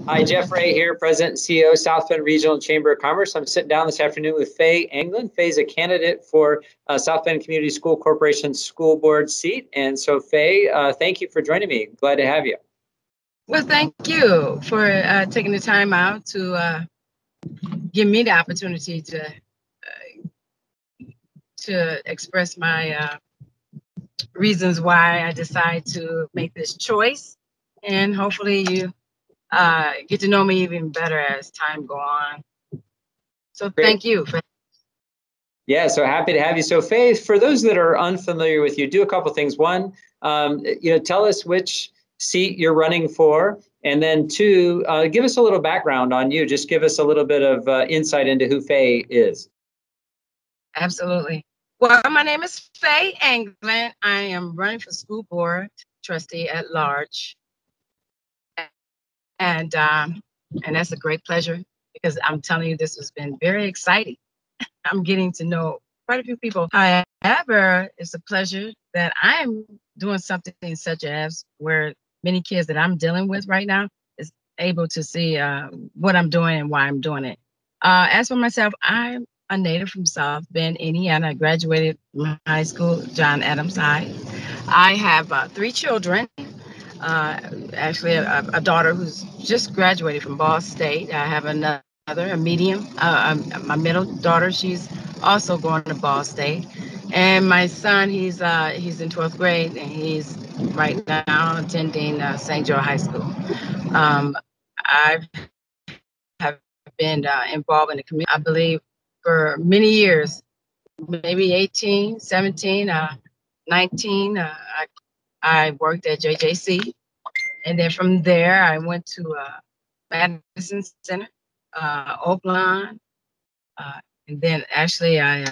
Hi, Jeff Ray here, President and CEO, South Bend Regional Chamber of Commerce. I'm sitting down this afternoon with Faye Anglin. Faye's a candidate for South Bend Community School Corporation School Board seat. And so, Faye, thank you for joining me. Glad to have you. Well, thank you for taking the time out to give me the opportunity to express my reasons why I decide to make this choice. And hopefully you get to know me even better as time go on. So Great. Thank you. Yeah, so happy to have you. So Faye, for those that are unfamiliar with you, do a couple things. One, tell us which seat you're running for. And then two, give us a little background on you. Just give us a little bit of insight into who Faye is. Absolutely. Well, my name is Faye Anglin. I am running for school board trustee at large. And that's a great pleasure because I'm telling you, this has been very exciting. I'm getting to know quite a few people. However, it's a pleasure that I'm doing something such as where many kids that I'm dealing with right now is able to see what I'm doing and why I'm doing it. As for myself, I'm a native from South Bend, Indiana. I graduated from high school, John Adams High. I have 3 children. Actually, a daughter who's just graduated from Ball State. I have another, a medium, my middle daughter. She's also going to Ball State, and my son, he's in 12th grade, and he's right now attending St. Joe High School. I have been involved in the community, I believe, for many years, maybe 18, 17, 19. I worked at JJC. And then from there, I went to Madison Center, Oakland. And then actually, I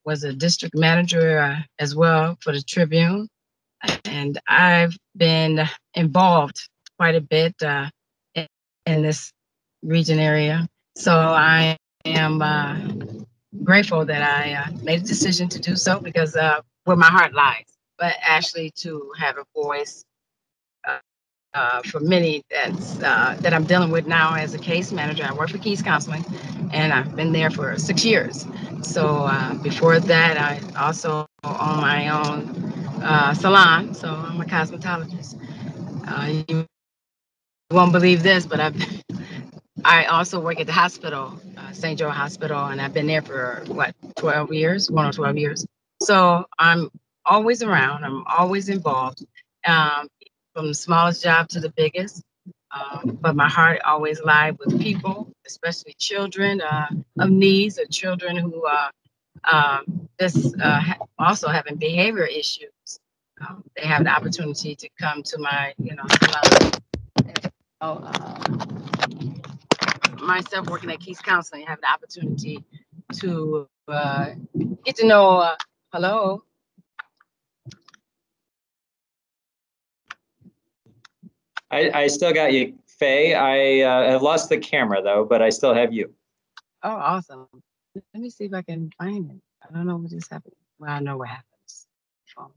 was a district manager as well for the Tribune. And I've been involved quite a bit in this region area. So I am grateful that I made a decision to do so because where my heart lies, but actually to have a voice for many that I'm dealing with now as a case manager. I work for Keys Counseling, and I've been there for 6 years. So before that, I also own my own salon. So I'm a cosmetologist. You won't believe this, but I also work at the hospital, St. Joe Hospital, and I've been there for 12 years, 1 or 12 years. So I'm always around. I'm always involved. Um, from the smallest job to the biggest. But my heart always lied with people, especially children of needs or children who also having behavior issues. They have the opportunity to come to my, salon. Myself working at Keys Counseling, have the opportunity to get to know. Hello. I still got you, Faye. I have lost the camera, though, but I still have you. Oh, awesome. Let me see if I can find it. I don't know what just happened. Well, I know what happens. Oh.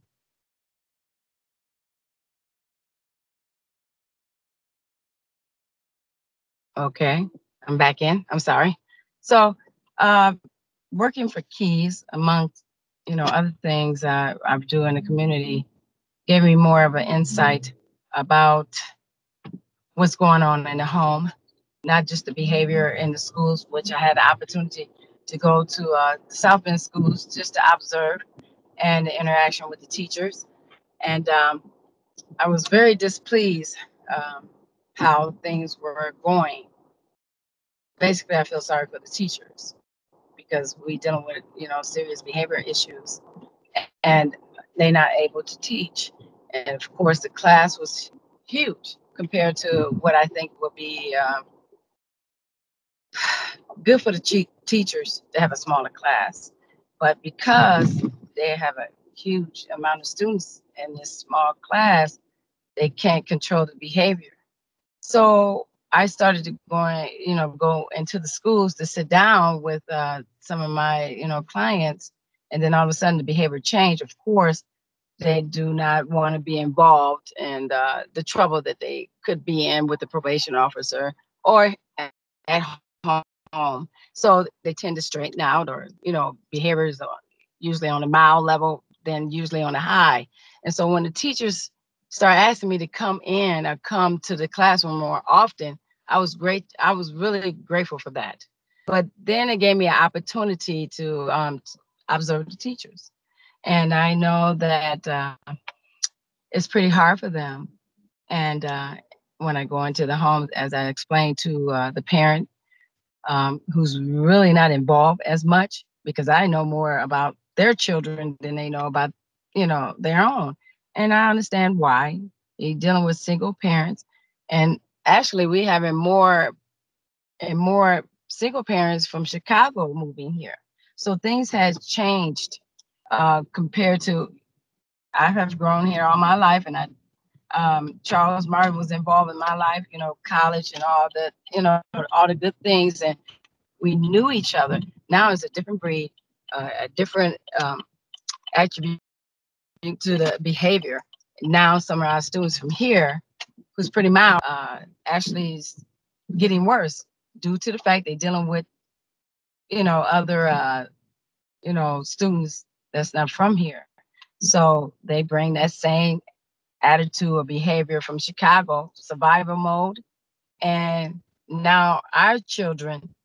Okay, I'm back in. I'm sorry. So, working for Keys, amongst other things I do in the community, gave me more of an insight about what's going on in the home, not just the behavior in the schools, which I had the opportunity to go to the South Bend schools just to observe and the interaction with the teachers. And I was very displeased how things were going. Basically, I feel sorry for the teachers because we dealing with serious behavior issues, and they're not able to teach. And of course, the class was huge compared to what I think would be good for the teachers to have a smaller class. But because they have a huge amount of students in this small class, they can't control the behavior. So I started to go into the schools to sit down with some of my, clients. And then all of a sudden the behavior changed. Of course, they do not want to be involved in the trouble that they could be in with the probation officer or at home. So they tend to straighten out, or behaviors are usually on a mild level, then usually on a high. And so when the teachers start asking me to come in or come to the classroom more often, I was really grateful for that. But then it gave me an opportunity to observe the teachers, and I know that it's pretty hard for them. And when I go into the home, as I explained to the parent, who's really not involved as much, because I know more about their children than they know about, their own. And I understand why. You're dealing with single parents. And actually, we having more and more single parents from Chicago moving here. So things has changed compared to, I have grown here all my life, and Charles Martin was involved in my life, college and all the, all the good things. And we knew each other. Now it's a different breed, a different attribute to the behavior. Now some of our students from here, who's pretty mild, actually is getting worse due to the fact they're dealing with, other, students that's not from here. So they bring that same attitude or behavior from Chicago, survival mode. And now our children,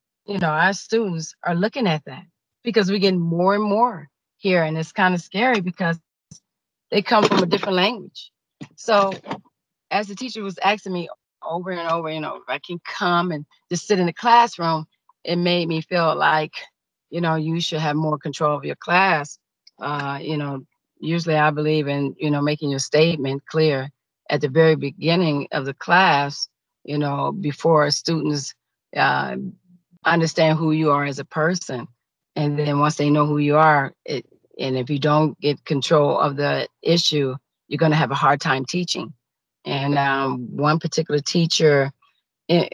our students are looking at that because we're getting more and more here. And it's kind of scary because they come from a different language. So as the teacher was asking me over and over, if I can come and just sit in the classroom, it made me feel like, you should have more control of your class. Usually I believe in, making your statement clear at the very beginning of the class, before students uh, understand who you are as a person. And then once they know who you are, and if you don't get control of the issue, you're going to have a hard time teaching. And one particular teacher eh,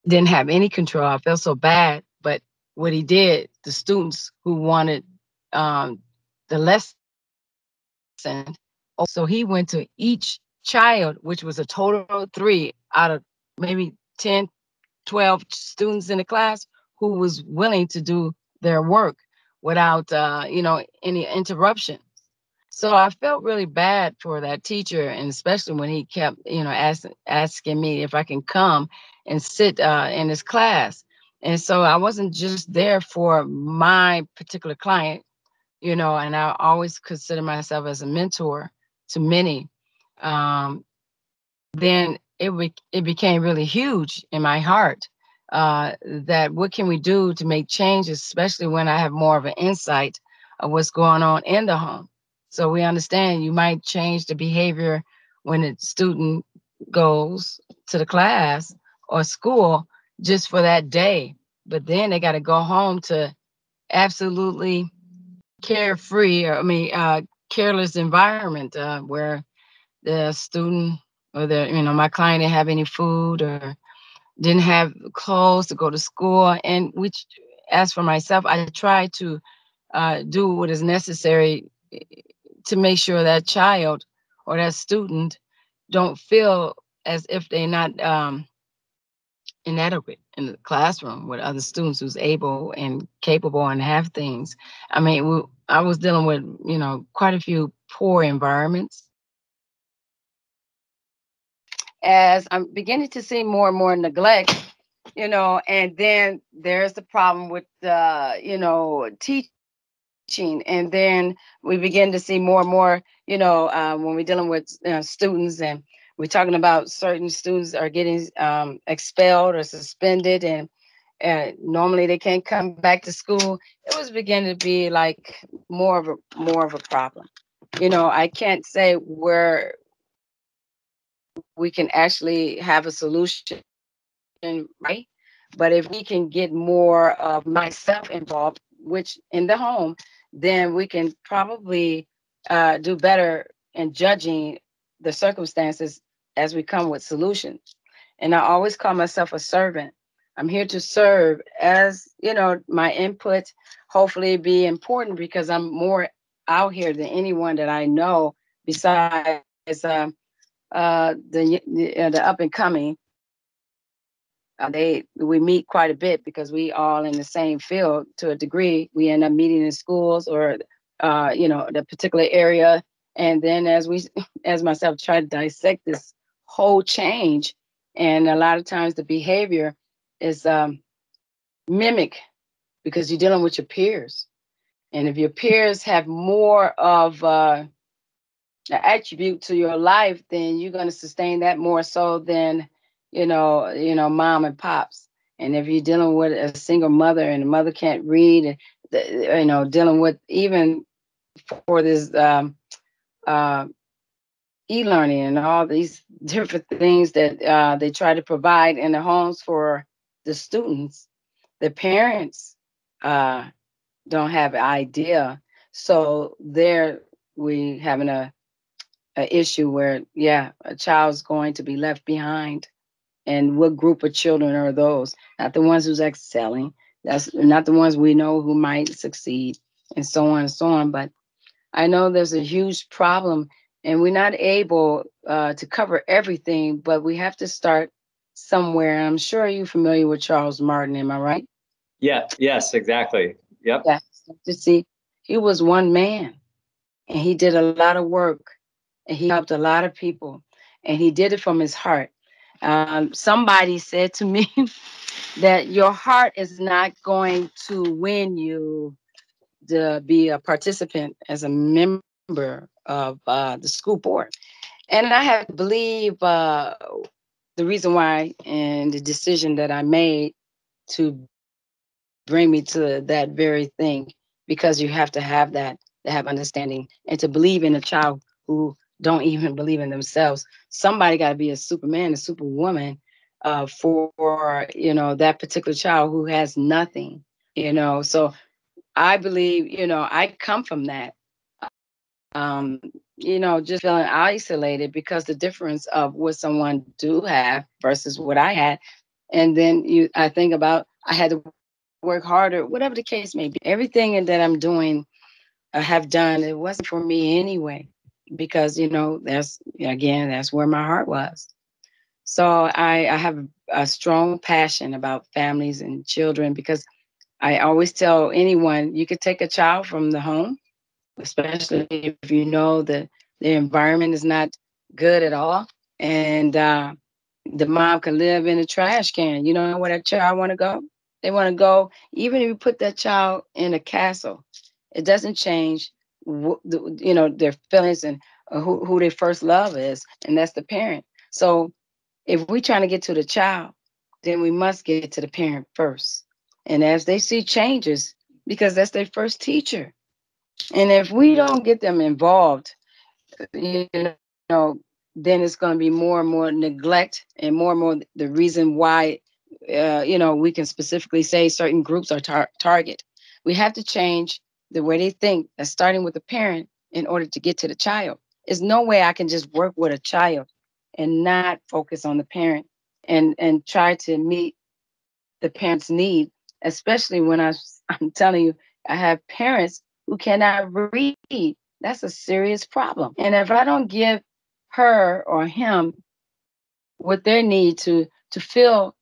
didn't have any control. I felt so bad. But what he did, the students who wanted the lesson, so he went to each child, which was a total of 3 out of maybe 10, 12 students in the class, who was willing to do their work without, any interruption. So I felt really bad for that teacher, and especially when he kept, asking me if I can come and sit in his class. And so I wasn't just there for my particular client, and I always consider myself as a mentor to many. Um, then it became really huge in my heart, that what can we do to make changes, especially when I have more of an insight of what's going on in the home. So we understand you might change the behavior when a student goes to the class or school just for that day, but then they got to go home to absolutely carefree, or careless environment, where the student or my client didn't have any food or didn't have clothes to go to school. And which, as for myself, I try to do what is necessary to make sure that child or that student don't feel as if they're not inadequate in the classroom with other students who's able and capable and have things. I was dealing with, quite a few poor environments. As I'm beginning to see more and more neglect, and then there's the problem with teaching, and then we begin to see more and more, when we're dealing with students, and we're talking about certain students are getting expelled or suspended, and normally they can't come back to school. It was beginning to be like more of a problem. I can't say where we can actually have a solution, right? But if we can get more of myself involved, which in the home, then we can probably do better in judging the circumstances as we come with solutions. And I always call myself a servant. I'm here to serve, as my input hopefully be important, because I'm more out here than anyone that I know besides the up and coming, we meet quite a bit because we all in the same field to a degree. We end up meeting in schools or the particular area, and then as myself try to dissect this whole change, and a lot of times the behavior is mimic because you're dealing with your peers, and if your peers have more of an attribute to your life, then you're going to sustain that more so than mom and pops. And if you're dealing with a single mother and the mother can't read, dealing with even for this e-learning and all these different things that they try to provide in the homes for the students, the parents don't have an idea. So there we having a issue where, a child's going to be left behind. And what group of children are those? Not the ones who's excelling. That's not the ones we know who might succeed, and so on and so on. But I know there's a huge problem, and we're not able to cover everything, but we have to start somewhere. I'm sure you're familiar with Charles Martin, am I right? Yeah, yes, exactly. Yep. Yeah. To see, he was one man, and he did a lot of work, and he helped a lot of people, and he did it from his heart. Somebody said to me that your heart is not going to win you to be a participant as a member of the school board. And I have to believe the reason why and the decision that I made to bring me to that very thing, because you have to have that, to have understanding and to believe in a child who don't even believe in themselves. Somebody got to be a superman, a superwoman for that particular child who has nothing. So I believe, I come from that. Just feeling isolated because the difference of what someone do have versus what I had. And then I think about, I had to work harder, whatever the case may be. Everything that I'm doing, I have done, it wasn't for me anyway, because, that's where my heart was. So I have a strong passion about families and children, because I always tell anyone, you could take a child from the home, especially if you know that the environment is not good at all. And the mom can live in a trash can. You know where that child want to go? They want to go, even if you put that child in a castle, it doesn't change, their feelings and who their first love is, and that's the parent. So if we're trying to get to the child, then we must get to the parent first. And as they see changes, because that's their first teacher. And if we don't get them involved, you know, then it's going to be more and more neglect, and more the reason why, we can specifically say certain groups are target. We have to change the way they think, starting with the parent in order to get to the child. There's no way I can just work with a child and not focus on the parent and try to meet the parent's need, especially when I'm telling you, I have parents who cannot read. That's a serious problem. And if I don't give her or him what they need to feel,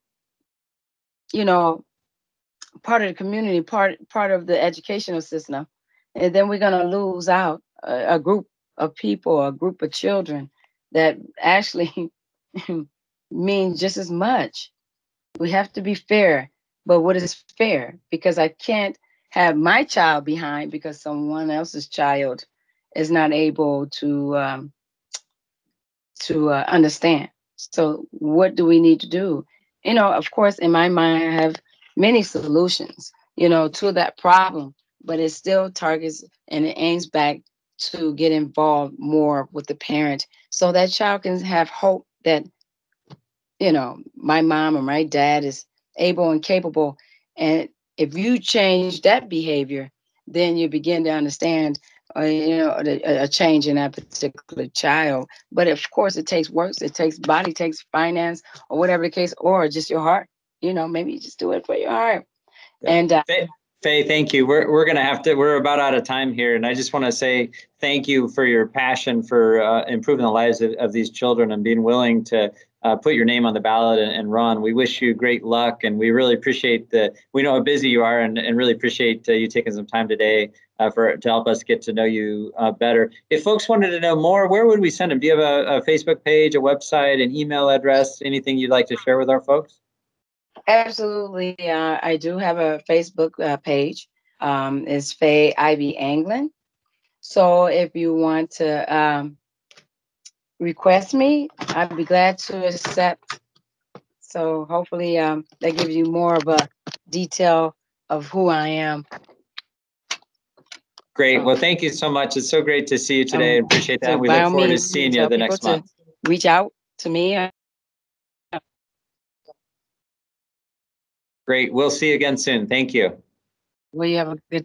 part of the community, part of the educational system, and then we're gonna lose out a group of people, a group of children that actually mean just as much. We have to be fair, but what is fair? Because I can't have my child behind because someone else's child is not able to understand. So what do we need to do? Of course, in my mind, I have many solutions, to that problem, but it still targets and it aims back to get involved more with the parent so that child can have hope that, my mom or my dad is able and capable. And if you change that behavior, then you begin to understand, a change in that particular child. But of course, it takes work, it takes body, it takes finance, or whatever the case, or just your heart. Maybe you just do it for your heart. Yeah. And Faye, thank you. We're going to have to, we're about out of time here. And I just want to say thank you for your passion for improving the lives of these children and being willing to put your name on the ballot and run. We wish you great luck. And we really appreciate we know how busy you are and really appreciate you taking some time today to help us get to know you better. If folks wanted to know more, where would we send them? Do you have a Facebook page, a website, an email address, anything you'd like to share with our folks? Absolutely. I do have a Facebook page. It's Faye Ivy Anglin. So if you want to request me, I'd be glad to accept. So hopefully that gives you more of a detail of who I am. Great. Well, thank you so much. It's so great to see you today. I appreciate that. We look forward to seeing you the next month. Reach out to me. Great. We'll see you again soon. Thank you. Well, you have a good